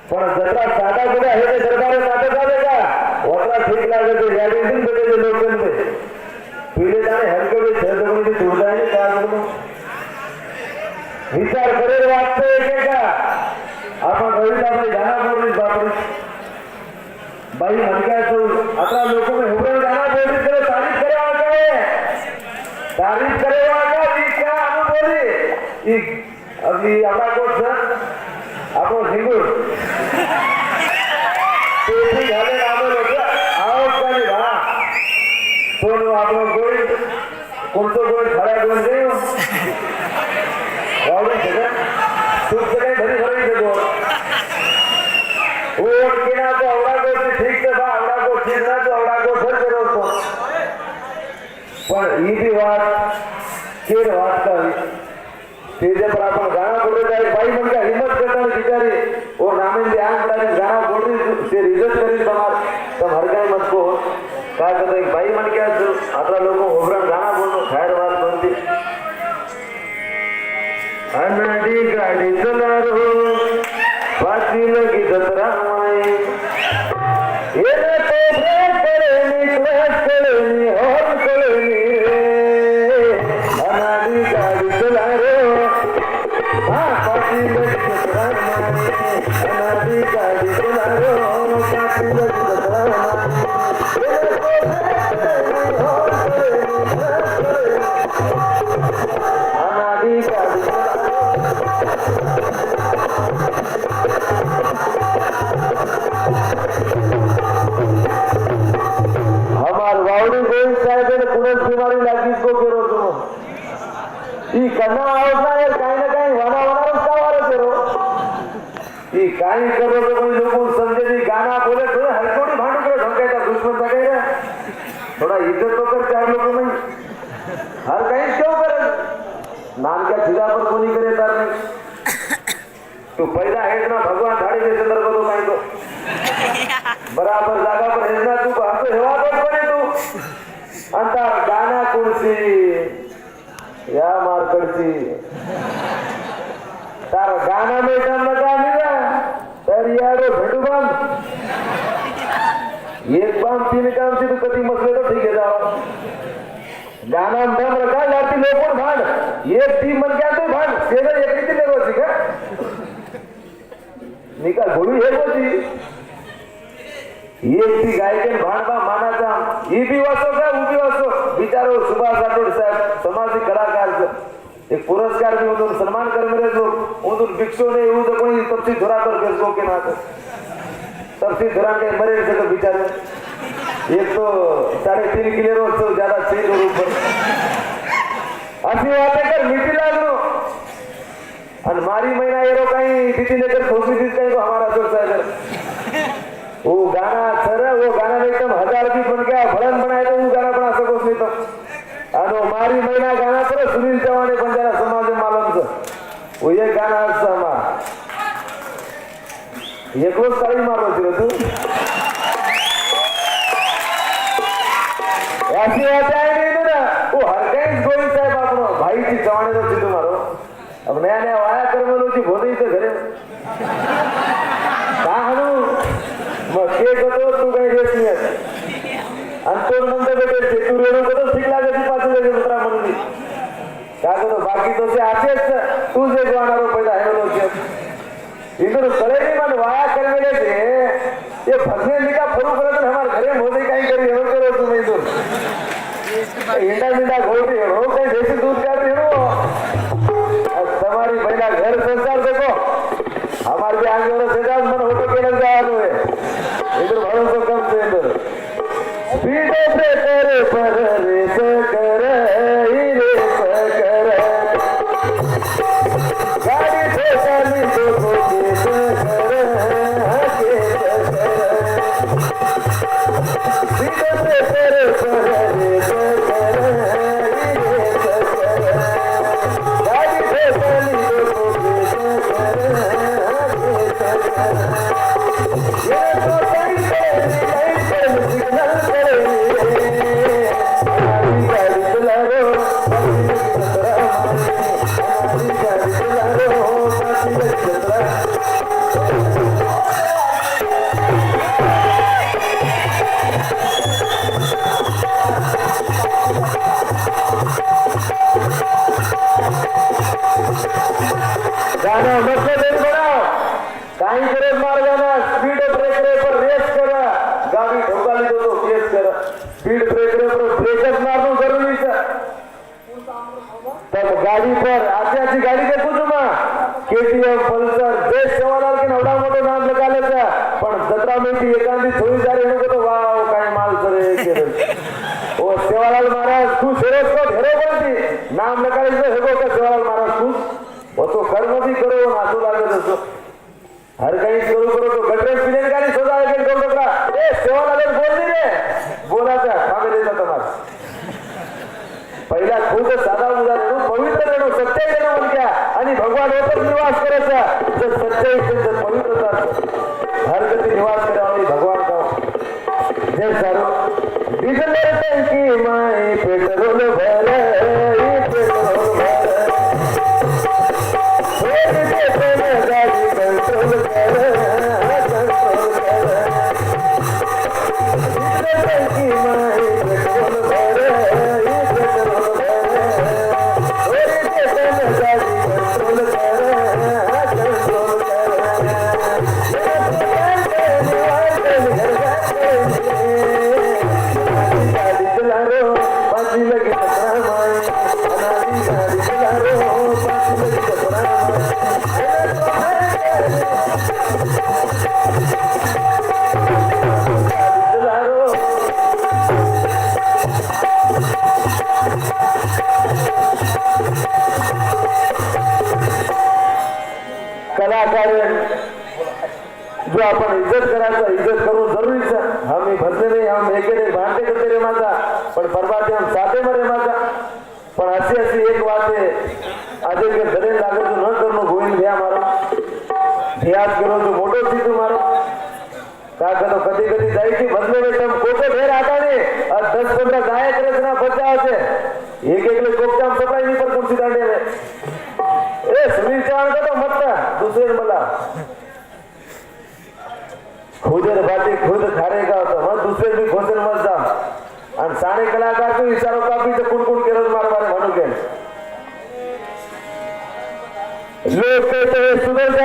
पण जत्रा साधा कुठे आहे ते सरकार नाटक आले का वतरा ठीक लागते या दिन भेटे लोक पहिले जाणे हलके सहजपणे तोडता आहे का विचार करेल वाटतं एक का आपण रविता आपली गाणा बोलली बापरी बाई म्हणक्या आता लोक हुबळ गाणा बोलली तर तारीफ करे तारीफ करे क्या अनुभवी अभी आपला कोच आपण सिंगूर ते झाले आम्हाला आवड झाली बा तो आपण गोळी कोणतं गोळी खऱ्या गोळी देऊ वावडी सगळं तुमचं काही घरी घरी देतो ओट केला तो आवडा गोष्टी ठीक तर बा आवडा गोष्ट ठीक ना तो आवडा गोष्ट खर्च करतो पण ही बी वाट केर वाट का तेजे पर आपण गाना बोल रहे हैं भाई मन का हिम्मत करता है बिचारी और नामिंदे आंख डाली गाना बोल रही से रिजल्ट करी बमार तो हर गए मत को काय करता है भाई मन क्या आता लोगों ओबरन गाना बोलनो खैर बात बनती अनाडी गाड़ी चला रो पासी लगी दतरा माई ये न तो ब्रेक करेनी क्लच करेनी हॉर्न करेनी अनाडी गाड़ी चला रो पासी लगी दतरा माई अनाडी गाड़ी चला रो पासी लगी दतरा माई अनाडी गाड़ी हमार वावड़ी गोविंद साहब ने पुनः बीमारी लगी को करो तुम ई करना आवश्यक है कहीं ना कहीं वाना वाना का वाला करो ई कहीं करो तो कोई लोग समझे नहीं गाना बोले तो हल्कोड़ी भांड करो ढंगे का दुश्मन लगे रे थोड़ा इज्जत तो कर चार लोगों में हर कहीं क्यों करे नाम क्या खिला पर कोई करे तार नहीं तो पैदा है ना भगवान धाड़ी के संदर्भ तो कहीं तो बराबर जागा पर है ना तू बाप हेवा पर पड़े तू अंतर गाना कुर्सी या मारकडची तार गाना में दम लगा लिया तर यारो भेटू बम एक बम तीन काम से तो कभी मसले तो ठीक है जाओ गाना में दम रखा जाती लोगों भांड एक टीम बन गया तो भांड सेना एक रीति ले रोसी का निका घोड़ी है बोली एक ती गायकन भांडबा मानाचा ही भी वासो का वो भी वासो बिचारो सुभाष राठोड साहब समाज कलाकार एक पुरस्कार भी उन्होंने सम्मान कर मेरे लोग उन्होंने भिक्षु ने वो तो कोई तपसी धुरा पर फेसबुक के नाते तपसी धुरा के मरे जगह बिचारे एक तो 3.5 किलो रोज तो ज्यादा 6 और ऊपर ऐसी बातें कर मिट्टी लागलो और मारी महीना एरो कहीं दीदी लेकर खोसी दी कहीं तो हमारा सोचता है वो गाना सर वो गाना एकदम 1000 भी बन गया भड़न बनाए तो वो गाना बना सको नहीं तो अनो मारी महीना गाना करो सुनील चौहान बंजारा समाज में मालूम से वो ये गाना समा ये को सारी मारो तू ऐसी बात है नहीं ना वो हर कहीं गोविंद साहब आपनो भाई जी चौहान तो चितो मारो अब नया नया वाया कर्म लो जी बोले तो घरे काहनु मग के कतो तू काही देत नाही अंतोर नंतर बेटे तू रेणू कतो ठीक लागे ती पाच लगे मित्रा म्हणून का तो बाकी तो से आतेच तू जे जाणारो पैदा है लो जे इधर करे नहीं मन वाया करने लगे ये फसने निका फरू करत हमार घरे मोदी काही करी हो करो तुम इधर इंडा मिंडा घोटी हो काही देसी दूध का हो तुम्हारी महिला घर संसार देखो हमारे भी आगे वाला सेजाज मन होटो के लग जाए हुए इधर भरोसा कम से इधर पीठे पे करे पर रे से करे ही रे से करे गाड़ी से चली तो खोजे से करे हके से करे पीठे पे करे स्पीड ब्रेकर ब्रेकच मारணும் જરૂરી છે तब गाड़ी पर आती आती गाड़ी देखो तुम्हा केटीएम पल्सर देश सेवालाल के नवडा मोठो नाम लગાले છે પણ જત્રા માંથી એકાંદી થોડી જારે એનો તો વાવ કાઈ માલ કરે કે ओ सेवालाल महाराज खुश हेरोस को हेरो बनती नाम लगाले तो हेगो का सेवालाल महाराज खुश वो तो कर्म भी करो नाचो लागे तो हर कहीं करो तो गटरे पीने गाड़ी सोचा है कि डोकरा ए सेवालाल बोल दी रे बोला था कामे ले जाता मार पहिला खुद साधा उदाहरण पवित्र रेणू सत्य रेणू म्हणत्या आणि भगवान होतच निवास करायचा जर सत्य इथे पवित्रता हर गती निवास करावा भगवान का जय सारो डीजल टंकी माई पेट्रोल भर पेट्रोल भर थोड़ी देर में गाड़ी कंट्रोल कर डीजल टंकी माई पेट्रोल भर कलाकार जो आपण इज्जत करायचं इज्जत करून जरूरीच हम भरते नहीं हम एक भांडे करते रे माता पण बर्बाद हम साथे मरे माता पण अशी अशी एक बात है आज के घरे लागे तो न करनो गोविंद भैया मारो ध्यान करो तो मोटो सीधू मारो का करो कधी कधी जायची बदले में तुम कोटे ढेर आता नहीं और 10-15 गायक रचना बचा होते एक एक ले कोपचाम सफाई नहीं पर कुर्सी डांडे में ए सुनील चौहान का तो मत दूसरे मला खुद बाती खुद खारेगा तो मग दूसरे भी घोषण मत जा आणि सारे कलाकार तो इशारो कापी तर कुणकुण केलं मारवारे म्हणून लोक सुंदर